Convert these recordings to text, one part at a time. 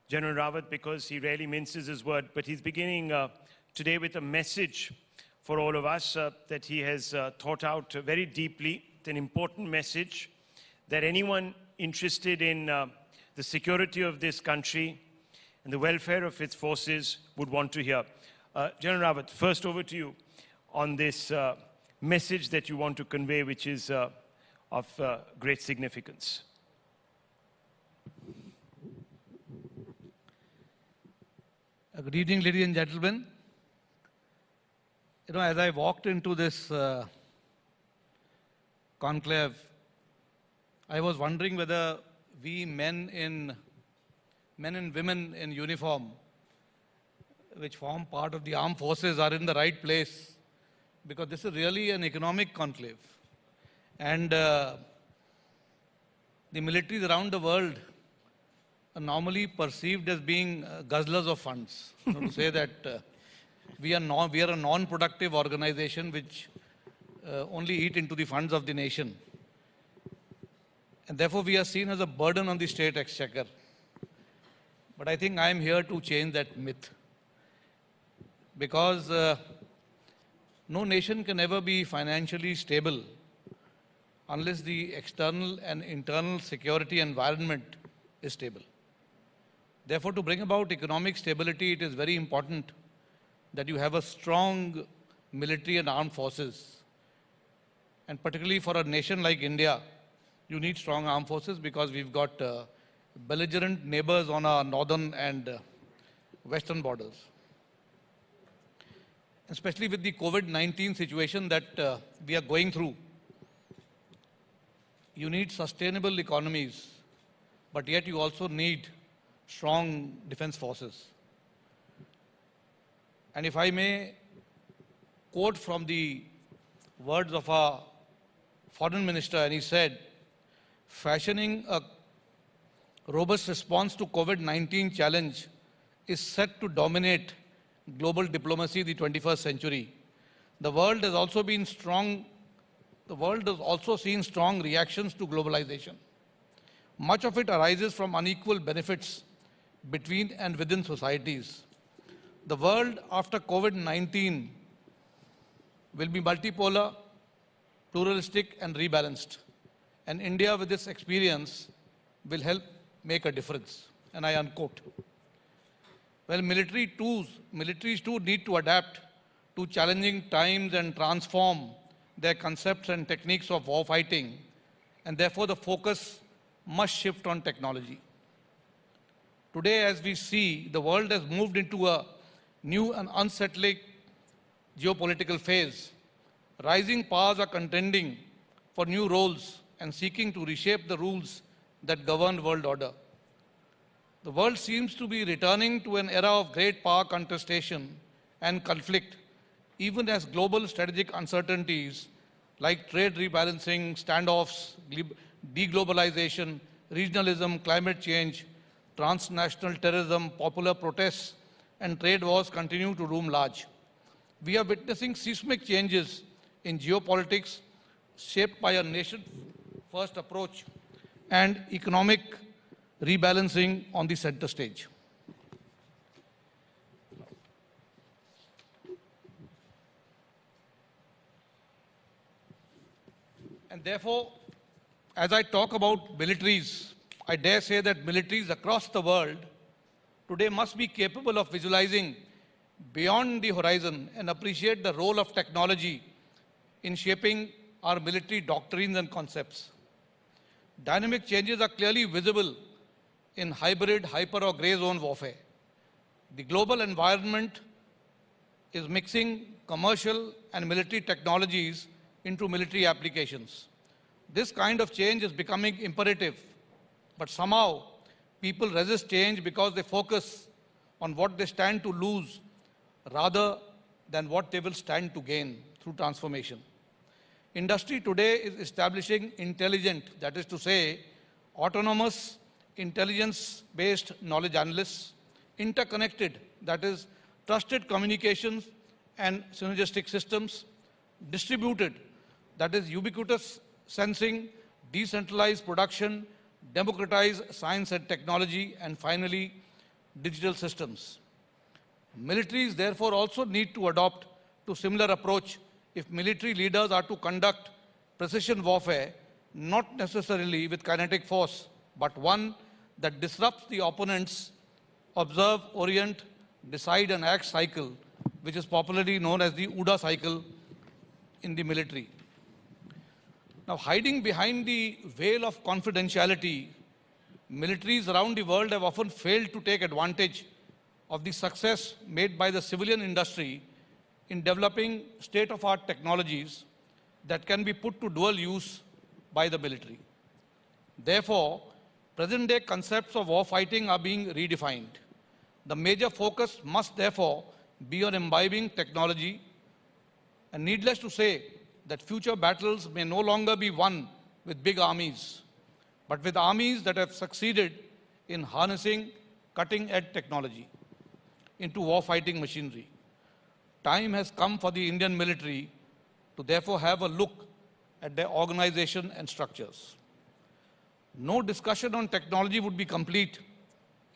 General Rawat because he rarely minces his word, but he's beginning today with a message for all of us that he has thought out very deeply. It's an important message that anyone interested in the security of this country and the welfare of its forces would want to hear. General Rawat, first over to you on this message that you want to convey, which is of great significance. Good evening, ladies and gentlemen. As I walked into this conclave, I was wondering whether we men and women in uniform, which form part of the armed forces, are in the right place, because this is really an economic conclave. And the militaries around the world are normally perceived as being guzzlers of funds. To say that we are a non-productive organization which only eat into the funds of the nation. And therefore we are seen as a burden on the state exchequer. But I think I am here to change that myth. Because no nation can ever be financially stable unless the external and internal security environment is stable. Therefore, to bring about economic stability, it is very important that you have a strong military and armed forces. And particularly for a nation like India, you need strong armed forces because we've got belligerent neighbors on our northern and western borders. Especially with the COVID-19 situation that we are going through, you need sustainable economies, but yet you also need strong defense forces. And if I may quote from the words of our foreign minister, and he said, fashioning a robust response to COVID-19 challenge is set to dominate global diplomacy in the 21st century. The world has also seen strong reactions to globalization. Much of it arises from unequal benefits between and within societies. The world after COVID-19 will be multipolar, pluralistic and rebalanced. And India with this experience will help make a difference. And I unquote. Well, militaries too need to adapt to challenging times and transform their concepts and techniques of war fighting. And therefore the focus must shift on technology. Today, as we see, the world has moved into a new and unsettling geopolitical phase. Rising powers are contending for new roles and seeking to reshape the rules that govern world order. The world seems to be returning to an era of great power contestation and conflict, even as global strategic uncertainties like trade rebalancing, standoffs, deglobalization, regionalism, climate change, transnational terrorism, popular protests, and trade wars continue to loom large. We are witnessing seismic changes in geopolitics shaped by a nation-first approach and economic rebalancing on the center stage. And therefore, as I talk about militaries, I dare say that militaries across the world today must be capable of visualizing beyond the horizon and appreciate the role of technology in shaping our military doctrines and concepts. Dynamic changes are clearly visible in hybrid, hyper or grey zone warfare. The global environment is mixing commercial and military technologies into military applications. This kind of change is becoming imperative, but somehow people resist change because they focus on what they stand to lose rather than what they will stand to gain through transformation. Industry today is establishing intelligent, that is to say, autonomous, intelligence-based knowledge analysts, interconnected, that is, trusted communications and synergistic systems, distributed, that is, ubiquitous sensing, decentralized production, democratize science and technology, and finally, digital systems. Militaries therefore also need to adopt to similar approach if military leaders are to conduct precision warfare, not necessarily with kinetic force, but one that disrupts the opponent's observe, orient, decide and act cycle, which is popularly known as the OODA cycle in the military. Now, hiding behind the veil of confidentiality, militaries around the world have often failed to take advantage of the success made by the civilian industry in developing state-of-art technologies that can be put to dual use by the military. Therefore, present-day concepts of war fighting are being redefined. The major focus must therefore be on imbibing technology, and needless to say that future battles may no longer be won with big armies, but with armies that have succeeded in harnessing cutting-edge technology into war-fighting machinery. Time has come for the Indian military to therefore have a look at their organization and structures. No discussion on technology would be complete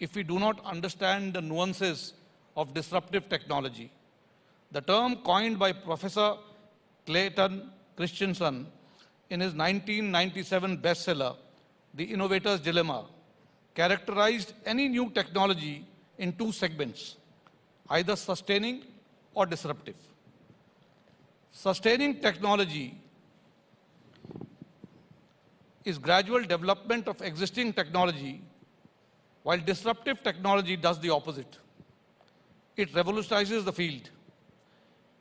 if we do not understand the nuances of disruptive technology. The term coined by Professor Clayton Christensen in his 1997 bestseller, The Innovator's Dilemma, characterized any new technology in two segments, either sustaining or disruptive. Sustaining technology is gradual development of existing technology, while disruptive technology does the opposite. It revolutionizes the field.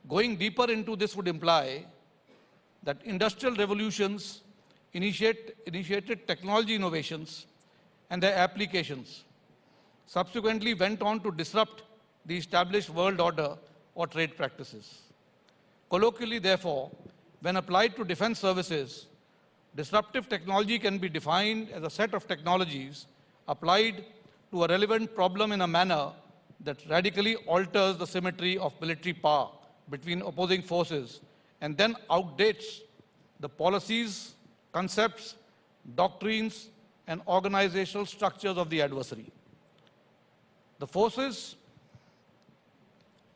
Going deeper into this would imply that industrial revolutions initiated technology innovations and their applications, subsequently went on to disrupt the established world order or trade practices. Colloquially, therefore, when applied to defense services, disruptive technology can be defined as a set of technologies applied to a relevant problem in a manner that radically alters the symmetry of military power between opposing forces and then outdates the policies, concepts, doctrines, and organizational structures of the adversary.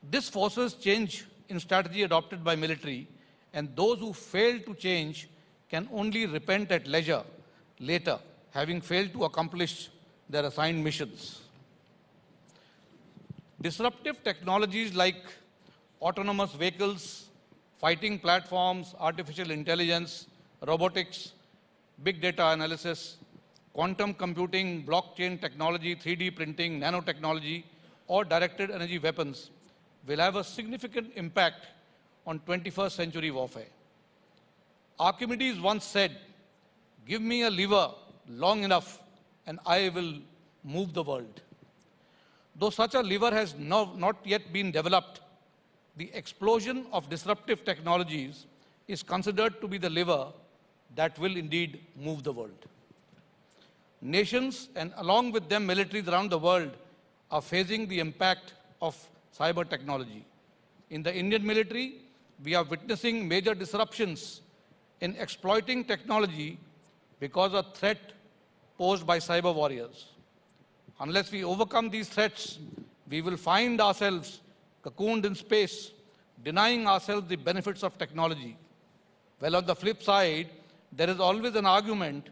This forces change in strategy adopted by military, and those who fail to change can only repent at leisure later, having failed to accomplish their assigned missions. Disruptive technologies like autonomous vehicles, fighting platforms, artificial intelligence, robotics, big data analysis, quantum computing, blockchain technology, 3D printing, nanotechnology, or directed energy weapons will have a significant impact on 21st century warfare. Archimedes once said, "Give me a lever long enough and I will move the world." Though such a lever has not yet been developed, the explosion of disruptive technologies is considered to be the lever that will indeed move the world. Nations, and along with them militaries around the world, are facing the impact of cyber technology. In the Indian military, we are witnessing major disruptions in exploiting technology because of threat posed by cyber warriors. Unless we overcome these threats, we will find ourselves cocooned in space, denying ourselves the benefits of technology. Well, on the flip side, there is always an argument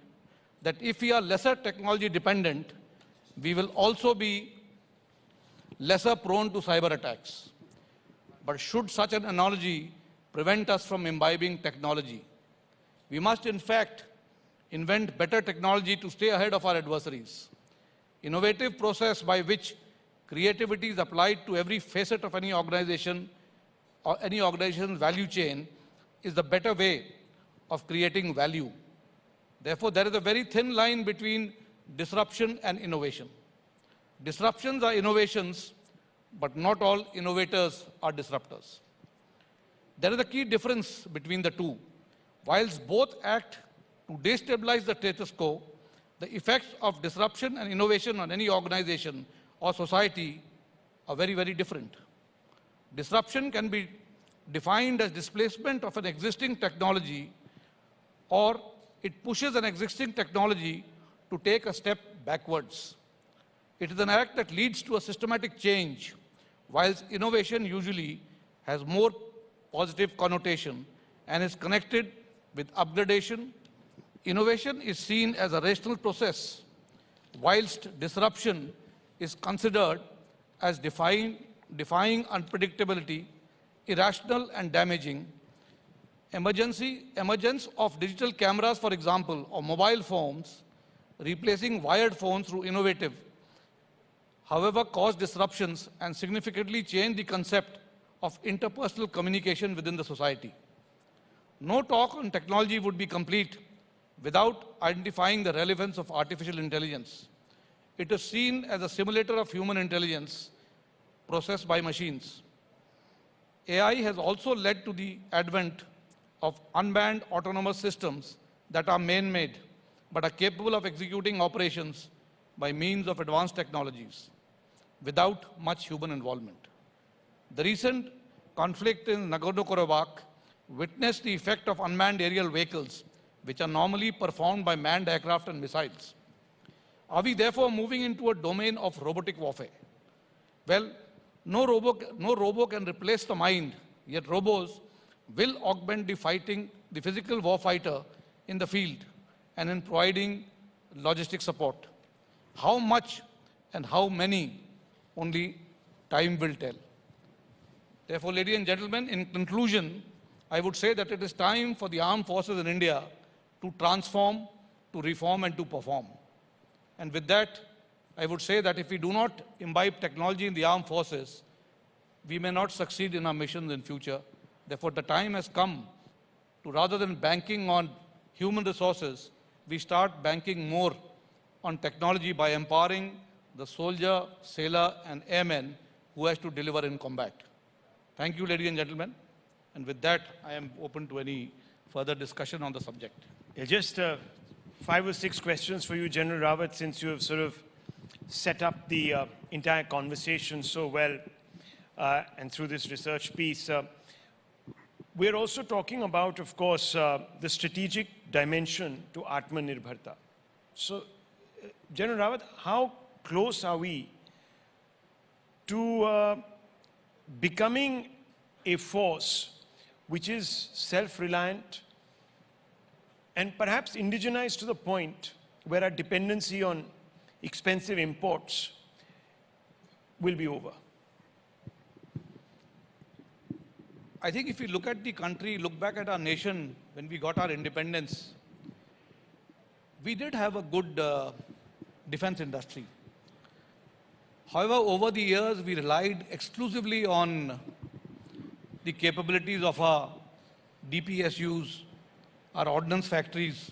that if we are lesser technology dependent, we will also be lesser prone to cyber attacks. But should such an analogy prevent us from imbibing technology? We must, in fact, invent better technology to stay ahead of our adversaries. Innovative process by which creativity is applied to every facet of any organization or any organization's value chain is the better way of creating value. Therefore, there is a very thin line between disruption and innovation. Disruptions are innovations, but not all innovators are disruptors. There is a key difference between the two. Whilst both act to destabilize the status quo, the effects of disruption and innovation on any organization or society are very, very different. Disruption can be defined as displacement of an existing technology, or it pushes an existing technology to take a step backwards. It is an act that leads to a systematic change, whilst innovation usually has more positive connotation and is connected with upgradation. Innovation is seen as a rational process, whilst disruption is considered as defying unpredictability, irrational and damaging. Emergence of digital cameras, for example, or mobile phones, replacing wired phones through innovative, however, cause disruptions and significantly change the concept of interpersonal communication within the society. No talk on technology would be complete without identifying the relevance of artificial intelligence. It is seen as a simulator of human intelligence processed by machines. AI has also led to the advent of unmanned autonomous systems that are man-made but are capable of executing operations by means of advanced technologies without much human involvement. The recent conflict in Nagorno-Karabakh witnessed the effect of unmanned aerial vehicles, which are normally performed by manned aircraft and missiles. Are we therefore moving into a domain of robotic warfare? Well, no robo can replace the mind, yet robots will augment the physical warfighter in the field and in providing logistic support. How much and how many, only time will tell. Therefore, ladies and gentlemen, in conclusion, I would say that it is time for the armed forces in India to transform, to reform, and to perform. And with that, I would say that if we do not imbibe technology in the armed forces, we may not succeed in our missions in future. Therefore, the time has come to, rather than banking on human resources, we start banking more on technology by empowering the soldier, sailor, and airman who has to deliver in combat. Thank you, ladies and gentlemen. And with that, I am open to any further discussion on the subject. Yeah, just 5 or 6 questions for you, General Rawat, since you have sort of set up the entire conversation so well and through this research piece. We're also talking about, of course, the strategic dimension to Atmanirbharta. So, General Rawat, how close are we to becoming a force which is self-reliant and perhaps indigenized to the point where our dependency on expensive imports will be over? I think if we look at the country, look back at our nation when we got our independence, we did have a good defense industry. However, over the years, we relied exclusively on the capabilities of our DPSUs, our ordnance factories,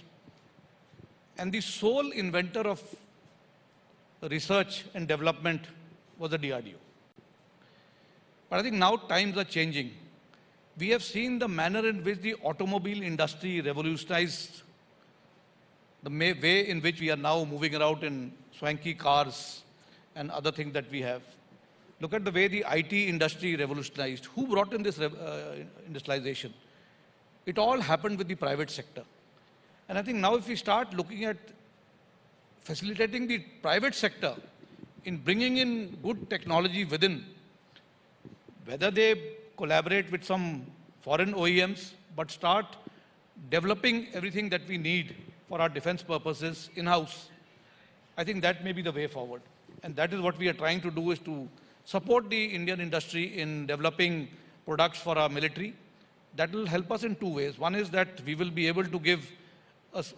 and the sole inventor of research and development was the DRDO. But I think now times are changing. We have seen the manner in which the automobile industry revolutionized the way in which we are now moving around in swanky cars and other things that we have. Look at the way the IT industry revolutionized. Who brought in this industrialization? It all happened with the private sector. And I think now if we start looking at facilitating the private sector in bringing in good technology within, whether they collaborate with some foreign OEMs, but start developing everything that we need for our defense purposes in-house, I think that may be the way forward. And that is what we are trying to do, is to support the Indian industry in developing products for our military. That will help us in 2 ways. One is that we will be able to give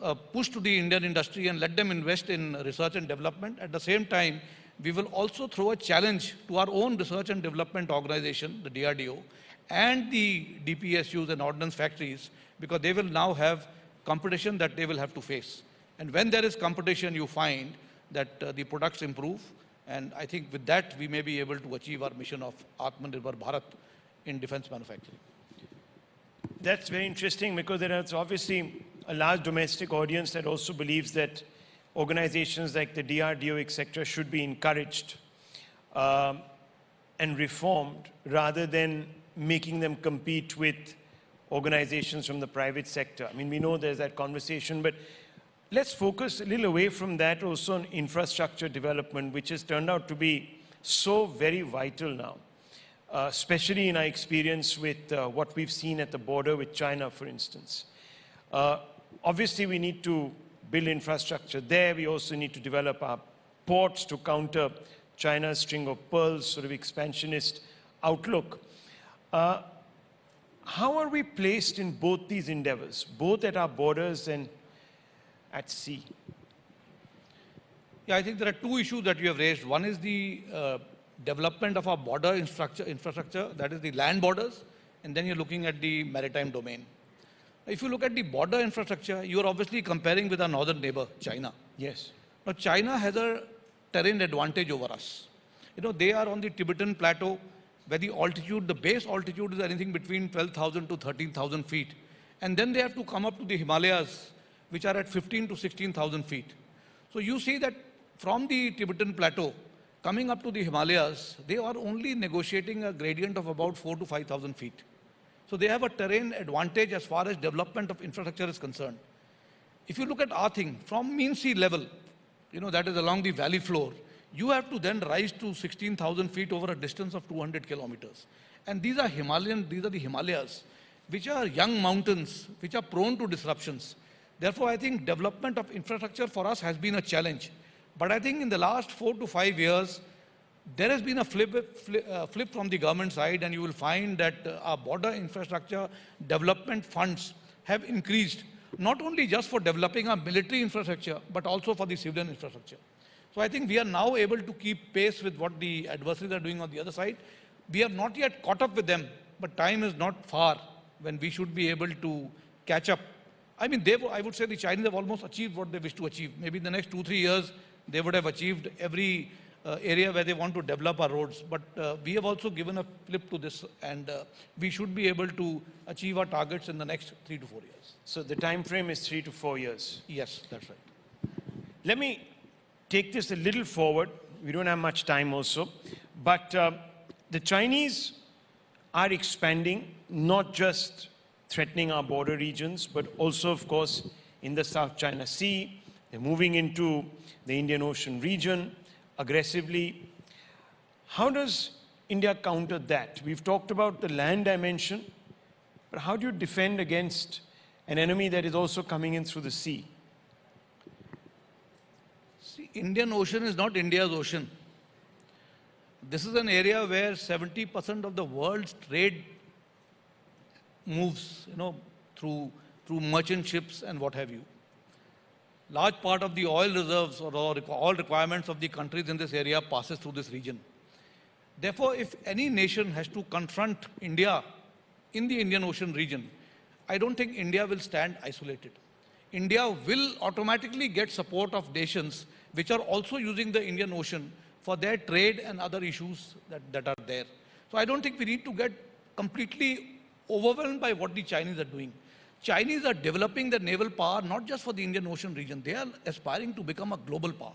a push to the Indian industry and let them invest in research and development. At the same time, we will also throw a challenge to our own research and development organization, the DRDO, and the DPSUs and ordnance factories, because they will now have competition that they will have to face. And when there is competition, you find that the products improve. And I think with that, we may be able to achieve our mission of Atmanirbhar Bharat in defense manufacturing. That's very interesting, because there is obviously a large domestic audience that also believes that organizations like the DRDO, etc., should be encouraged and reformed rather than making them compete with organizations from the private sector. I mean, we know there's that conversation, but let's focus a little away from that also on infrastructure development, which has turned out to be so very vital now, especially in our experience with what we've seen at the border with China, for instance. Obviously, we need to build infrastructure there. We also need to develop our ports to counter China's string of pearls sort of expansionist outlook. How are we placed in both these endeavors, both at our borders and at sea? Yeah, I think there are two issues that you have raised. One is the development of our border infrastructure, that is the land borders, and then you're looking at the maritime domain. If you look at the border infrastructure, you are obviously comparing with our northern neighbor, China. Yes. Now, China has a terrain advantage over us. You know, they are on the Tibetan plateau, where the altitude, the base altitude is anything between 12,000 to 13,000 feet. And then they have to come up to the Himalayas, which are at 15 to 16,000 feet. So you see that from the Tibetan plateau, coming up to the Himalayas, they are only negotiating a gradient of about 4 to 5,000 feet. So they have a terrain advantage as far as development of infrastructure is concerned. If you look at our thing, from mean sea level, you know, that is along the valley floor, you have to then rise to 16,000 feet over a distance of 200 kilometers. And these are the Himalayas, which are young mountains, which are prone to disruptions. Therefore, I think development of infrastructure for us has been a challenge. But I think in the last 4 to 5 years, there has been a flip from the government side, and you will find that our border infrastructure development funds have increased, not only just for developing our military infrastructure, but also for the civilian infrastructure. So I think we are now able to keep pace with what the adversaries are doing on the other side. We have not yet caught up with them, but time is not far when we should be able to catch up. I mean, I would say the Chinese have almost achieved what they wish to achieve. Maybe in the next 2-3 years, they would have achieved every area where they want to develop our roads. But we have also given a flip to this, and we should be able to achieve our targets in the next 3 to 4 years. So the time frame is 3 to 4 years. Yes, that's right. Let me take this a little forward. We don't have much time also. But the Chinese are expanding, not just threatening our border regions, but also, of course, in the South China Sea. They're moving into the Indian Ocean region aggressively. How does India counter that? We've talked about the land dimension, but how do you defend against an enemy that is also coming in through the sea? See, Indian Ocean is not India's ocean. This is an area where 70% of the world's trade moves, you know, through merchant ships and what have you. Large part of the oil reserves or all requirements of the countries in this area passes through this region. Therefore, if any nation has to confront India in the Indian Ocean region, I don't think India will stand isolated. India will automatically get support of nations which are also using the Indian Ocean for their trade and other issues that are there. So I don't think we need to get completely overwhelmed by what the Chinese are doing. Chinese are developing their naval power not just for the Indian Ocean region. They are aspiring to become a global power.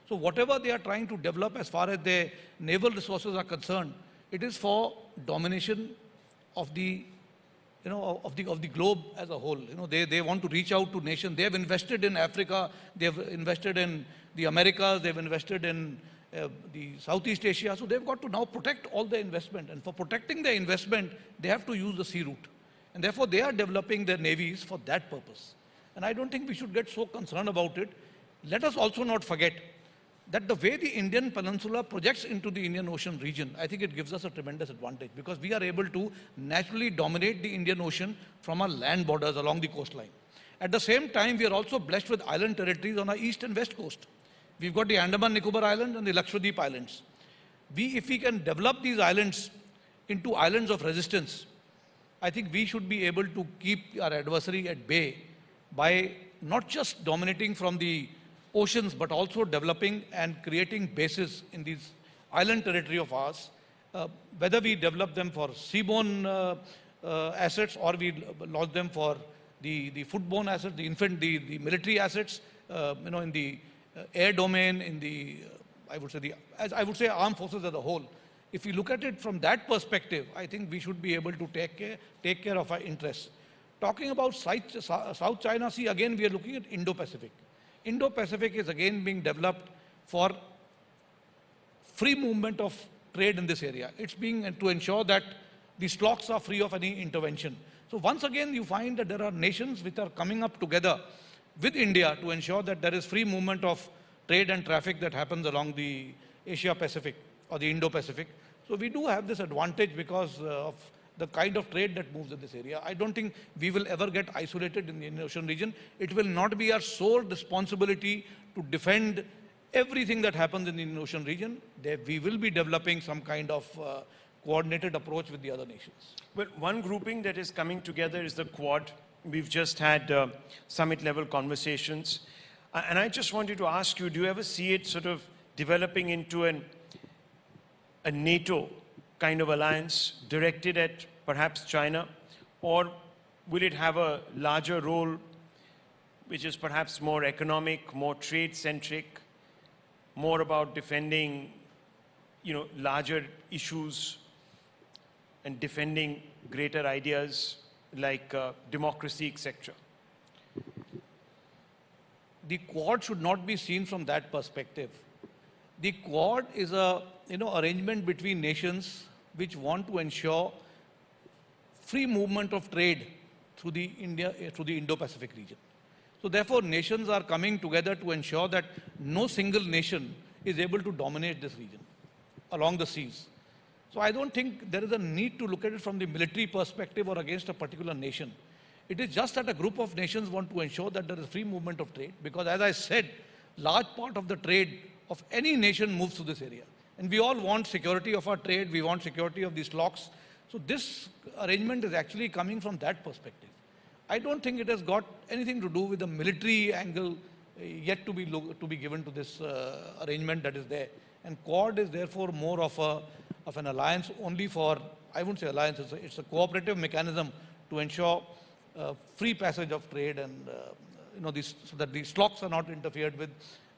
So whatever they are trying to develop as far as their naval resources are concerned, it is for domination of the, you know, of the globe as a whole. You know, they want to reach out to nations. They have invested in Africa. They have invested in the Americas. They have invested in the Southeast Asia. So they've got to now protect all their investment. And for protecting their investment, they have to use the sea route. And therefore, they are developing their navies for that purpose. And I don't think we should get so concerned about it. Let us also not forget that the way the Indian peninsula projects into the Indian Ocean region, I think it gives us a tremendous advantage because we are able to naturally dominate the Indian Ocean from our land borders along the coastline. At the same time, we are also blessed with island territories on our east and west coast. We've got the Andaman Nicobar Islands and the Lakshadweep Islands. If we can develop these islands into islands of resistance, I think we should be able to keep our adversary at bay by not just dominating from the oceans, but also developing and creating bases in these island territory of ours, whether we develop them for seaborne assets or we launch them for the foodborne assets, the military assets, you know, in the air domain, in the, I would say armed forces as a whole. If we look at it from that perspective, I think we should be able to take care of our interests. Talking about South China Sea, again, we are looking at Indo-Pacific. Indo-Pacific is again being developed for free movement of trade in this area. It's being to ensure that these blocks are free of any intervention. So once again, you find that there are nations which are coming up together with India to ensure that there is free movement of trade and traffic that happens along the Asia-Pacific or the Indo-Pacific. So we do have this advantage because of the kind of trade that moves in this area. I don't think we will ever get isolated in the Indian Ocean region. It will not be our sole responsibility to defend everything that happens in the Indian Ocean region. We will be developing some kind of coordinated approach with the other nations. Well, one grouping that is coming together is the Quad. We've just had summit-level conversations. And I just wanted to ask you, do you ever see it sort of developing into a NATO kind of alliance directed at perhaps China? Or will it have a larger role, which is perhaps more economic, more trade-centric, more about defending, larger issues and defending greater ideas like democracy, etc.? The Quad should not be seen from that perspective. The Quad is a arrangement between nations which want to ensure free movement of trade through the Indo-Pacific region. So therefore, nations are coming together to ensure that no single nation is able to dominate this region along the seas. So I don't think there is a need to look at it from the military perspective or against a particular nation. It is just that a group of nations want to ensure that there is free movement of trade, because as I said, large part of the trade of any nation moves through this area. And we all want security of our trade, we want security of these locks. So this arrangement is actually coming from that perspective. I don't think it has got anything to do with the military angle yet to be given to this arrangement that is there. And Quad is therefore more of an alliance only for, I wouldn't say alliance, it's a cooperative mechanism to ensure free passage of trade and so that these locks are not interfered with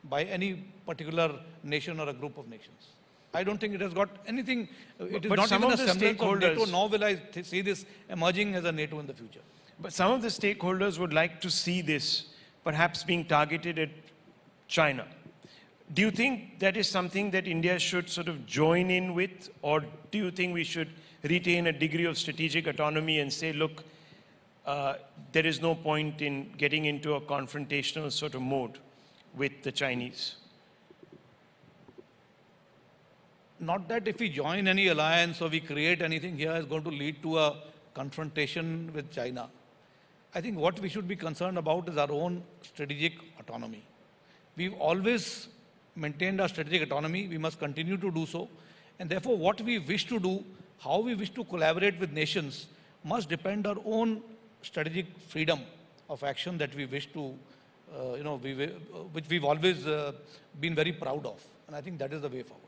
by any particular nation or a group of nations. I don't think it has got anything, it is not even a semblance of NATO, nor will I see this emerging as a NATO in the future. But some of the stakeholders would like to see this perhaps being targeted at China. Do you think that is something that India should sort of join in with, or do you think we should retain a degree of strategic autonomy and say, look, there is no point in getting into a confrontational sort of mode with the Chinese? Not that if we join any alliance or we create anything here is going to lead to a confrontation with China. I think what we should be concerned about is our own strategic autonomy. We've always maintained our strategic autonomy. We must continue to do so. And therefore, what we wish to do, how we wish to collaborate with nations, must depend on our own strategic freedom of action that we wish to, which we've always been very proud of. And I think that is the way forward.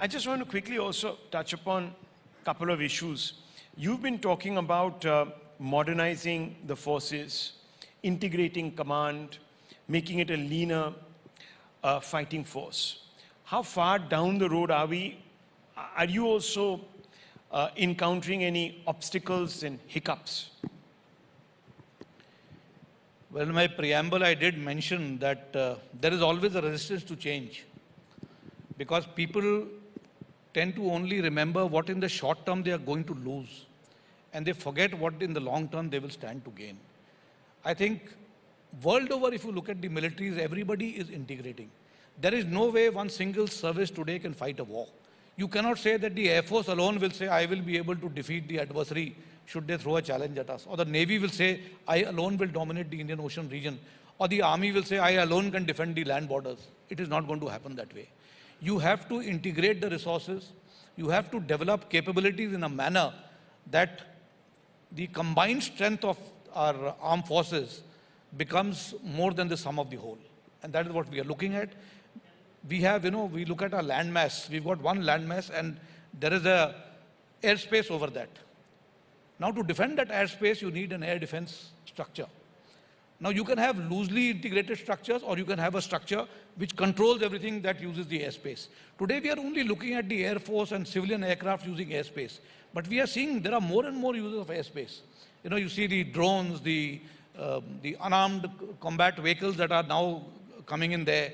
I just want to quickly also touch upon a couple of issues. You've been talking about modernizing the forces, integrating command, making it a leaner fighting force. How far down the road are we? Are you also encountering any obstacles and hiccups? Well, in my preamble, I did mention that there is always a resistance to change, because people tend to only remember what in the short term they are going to lose, and they forget what in the long term they will stand to gain. I think world over, if you look at the militaries, everybody is integrating. There is no way one single service today can fight a war. You cannot say that the Air Force alone will say, I will be able to defeat the adversary should they throw a challenge at us. Or the Navy will say, I alone will dominate the Indian Ocean region. Or the Army will say, I alone can defend the land borders. It is not going to happen that way. You have to integrate the resources. You have to develop capabilities in a manner that the combined strength of our armed forces becomes more than the sum of the whole. And that is what we are looking at. We have, we look at our landmass. We've got one landmass and there is a airspace over that. Now to defend that airspace, you need an air defense structure. Now you can have loosely integrated structures, or you can have a structure which controls everything that uses the airspace. Today we are only looking at the Air Force and civilian aircraft using airspace. But we are seeing there are more and more users of airspace. You see the drones, the unarmed combat vehicles that are now coming in there.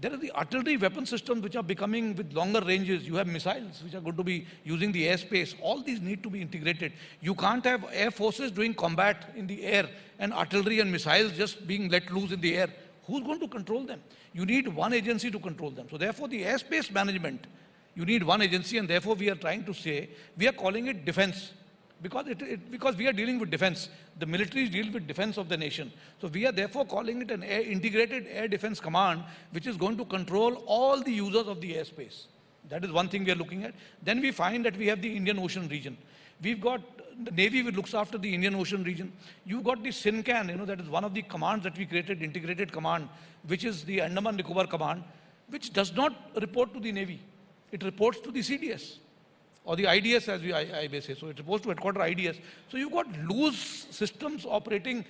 There are the artillery weapon systems which are becoming with longer ranges. You have missiles which are going to be using the airspace. All these need to be integrated. You can't have air forces doing combat in the air and artillery and missiles just being let loose in the air. Who's going to control them? You need one agency to control them. So therefore, the airspace management, you need one agency, and therefore we are trying to say, we are calling it defense. Because we are dealing with defense. The militaries deal with defense of the nation. So we are therefore calling it an integrated air defense command, which is going to control all the users of the airspace. That is one thing we are looking at. Then we find that we have the Indian Ocean region. We've got the Navy, which looks after the Indian Ocean region. You've got the SINCAN, that is one of the commands that we created, integrated command, which is the Andaman Nicobar command, which does not report to the Navy. It reports to the CDS. Or the IDS, as I may say. So it's supposed to headquarter IDS. So you've got loose systems operating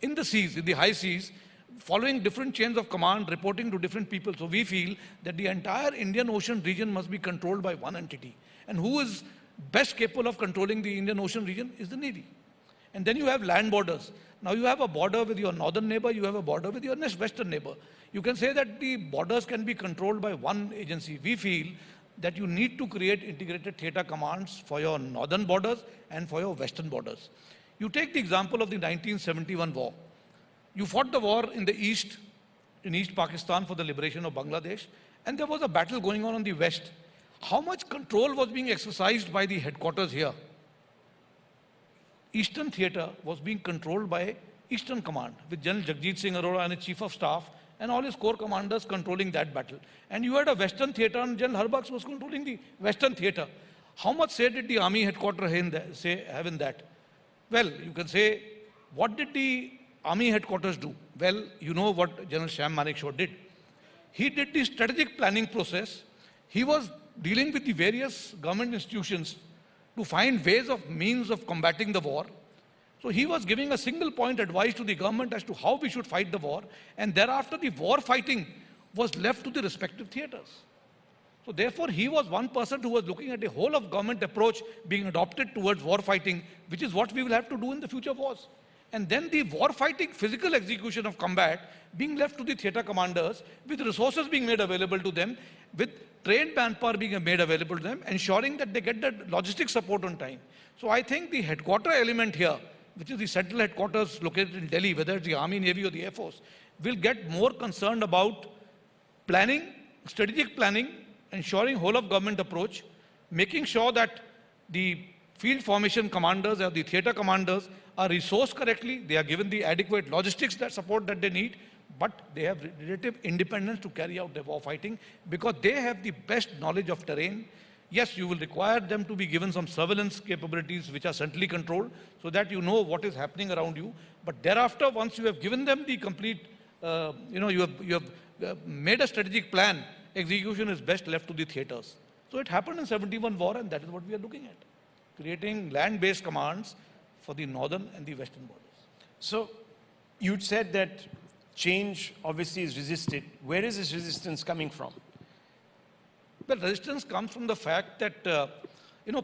in the seas, in the high seas, following different chains of command, reporting to different people. So we feel that the entire Indian Ocean region must be controlled by one entity. And who is best capable of controlling the Indian Ocean region is the Navy. And then you have land borders. Now you have a border with your northern neighbor, you have a border with your next western neighbor. You can say that the borders can be controlled by one agency. We feel that you need to create integrated theater commands for your northern borders and for your western borders. You take the example of the 1971 war. You fought the war in the east, in East Pakistan for the liberation of Bangladesh, and there was a battle going on the west. How much control was being exercised by the headquarters here? Eastern theater was being controlled by Eastern Command with General Jagjit Singh Arora and his Chief of Staff and all his corps commanders controlling that battle. And you had a Western theater, and General Harbaks was controlling the Western theater. How much say did the army headquarters have in that? Well, you can say, what did the army headquarters do? Well, you know what General Shyam Manekshaw did. He did the strategic planning process. He was dealing with the various government institutions to find ways of means of combating the war. So he was giving a single point advice to the government as to how we should fight the war, and thereafter the war fighting was left to the respective theaters. So therefore he was one person who was looking at a whole of government approach being adopted towards war fighting, which is what we will have to do in the future wars. And then the war fighting physical execution of combat being left to the theater commanders, with resources being made available to them, with trained manpower being made available to them, ensuring that they get the logistic support on time. So I think the headquarter element here, which is the central headquarters located in Delhi, whether it's the Army, Navy or the Air Force, will get more concerned about planning, strategic planning, ensuring whole of government approach, making sure that the field formation commanders or the theater commanders are resourced correctly, they are given the adequate logistics that support that they need, but they have relative independence to carry out their war fighting because they have the best knowledge of terrain. Yes, you will require them to be given some surveillance capabilities which are centrally controlled so that you know what is happening around you. But thereafter, once you have given them the complete, you have made a strategic plan, execution is best left to the theaters. So it happened in 71 war, and that is what we are looking at, creating land-based commands for the northern and the western borders. So you said that change obviously is resisted. Where is this resistance coming from? Well, resistance comes from the fact that, in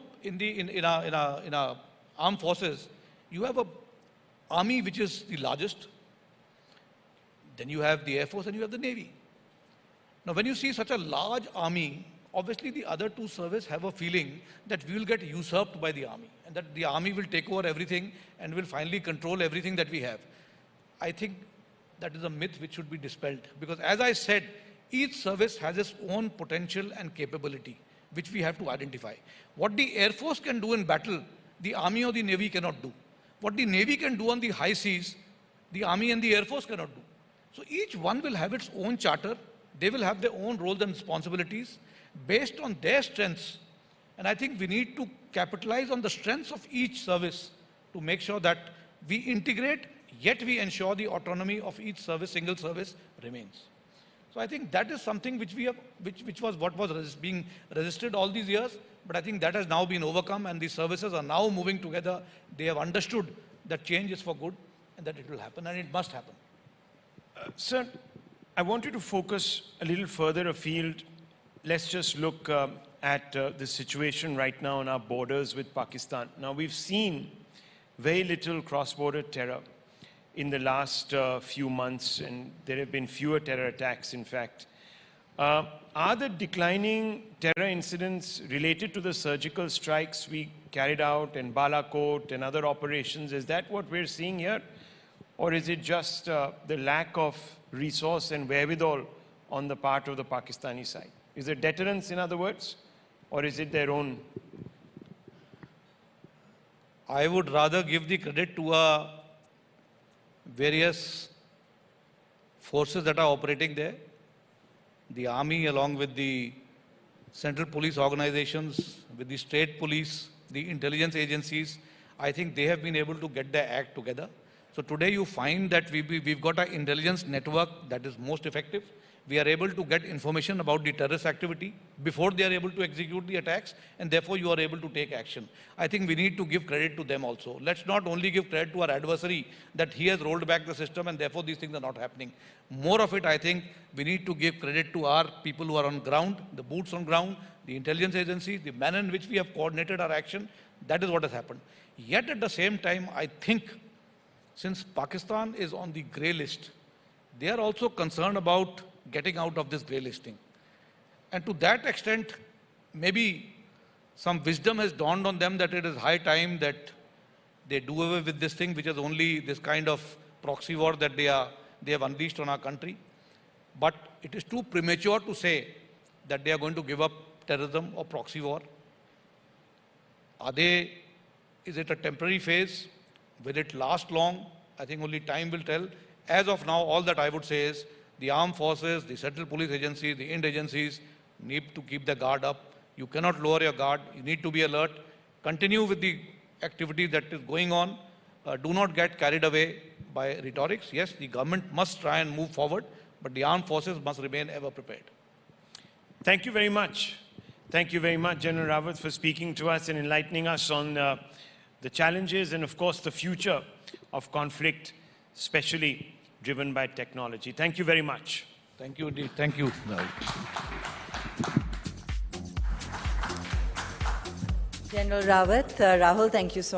our armed forces, you have an army which is the largest, then you have the Air Force and you have the Navy. Now, when you see such a large army, obviously the other two services have a feeling that we will get usurped by the army and that the army will take over everything and will finally control everything that we have. I think that is a myth which should be dispelled because, as I said, each service has its own potential and capability, which we have to identify. What the Air Force can do in battle, the Army or the Navy cannot do. What the Navy can do on the high seas, the Army and the Air Force cannot do. So each one will have its own charter. They will have their own roles and responsibilities based on their strengths. And I think we need to capitalize on the strengths of each service to make sure that we integrate, yet we ensure the autonomy of each service, single service, remains. So I think that is something which was what was being resisted all these years, but I think that has now been overcome and the services are now moving together. They have understood that change is for good and that it will happen and it must happen. Sir, I want you to focus a little further afield. Let's just look at the situation right now on our borders with Pakistan. Now, we've seen very little cross-border terror. in the last few months, and there have been fewer terror attacks, in fact. Are the declining terror incidents related to the surgical strikes we carried out in Balakot and other operations? Is that what we're seeing here? Or is it just the lack of resource and wherewithal on the part of the Pakistani side? Is it deterrence, in other words? Or is it their own? I would rather give the credit to various forces that are operating there. The army, along with the central police organizations, with the state police, the intelligence agencies, I think they have been able to get their act together. So today you find that we've got an intelligence network that is most effective. We are able to get information about the terrorist activity before they are able to execute the attacks, and therefore you are able to take action. I think we need to give credit to them also. Let's not only give credit to our adversary that he has rolled back the system and therefore these things are not happening. More of it, I think, we need to give credit to our people who are on ground, the boots on ground, the intelligence agencies, the manner in which we have coordinated our action. That is what has happened. Yet at the same time, I think, since Pakistan is on the grey list, they are also concerned about getting out of this grey listing. And to that extent, maybe some wisdom has dawned on them that it is high time that they do away with this thing, which is only this kind of proxy war that they have unleashed on our country. But it is too premature to say that they are going to give up terrorism or proxy war. Is it a temporary phase? Will it last long? I think only time will tell. As of now, all that I would say is the armed forces, the central police agencies, the IND agencies need to keep the guard up. You cannot lower your guard. You need to be alert. Continue with the activity that is going on. Do not get carried away by rhetorics. Yes, the government must try and move forward, but the armed forces must remain ever prepared. Thank you very much. Thank you very much, General Rawat, for speaking to us and enlightening us on the challenges and, of course, the future of conflict, especially driven by technology. Thank you very much. Thank you indeed. Thank you, Rahul. General Rawat, Rahul, thank you so much.